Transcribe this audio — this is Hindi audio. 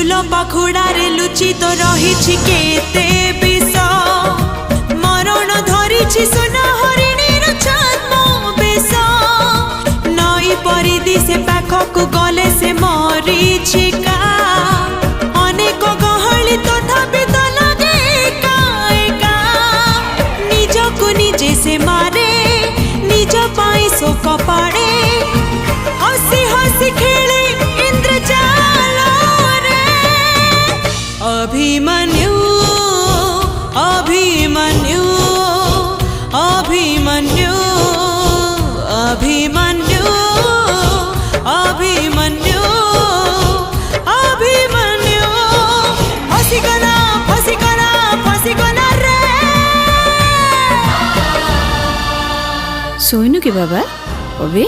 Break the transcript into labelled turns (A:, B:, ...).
A: फूल पाखुड़ारे लुचि तो रही केते विष मरण धरी सुना हरिणीर छद्म बेश नई परिधि से पाखक गले से मरीचिका अनेक गहली तथापि तो लगे एका एका निजकु निजे से मारे निज पाई शोक पाड़े हसी हसी खेले इंद्रजाल रे अभिमन्यु अभिमन्यु अभिमन्यु अभिमन्यु अभिमन्यु अभिमन्यु फसिगला फसिगला फसिगला रे
B: सोइनु के बाबा अबे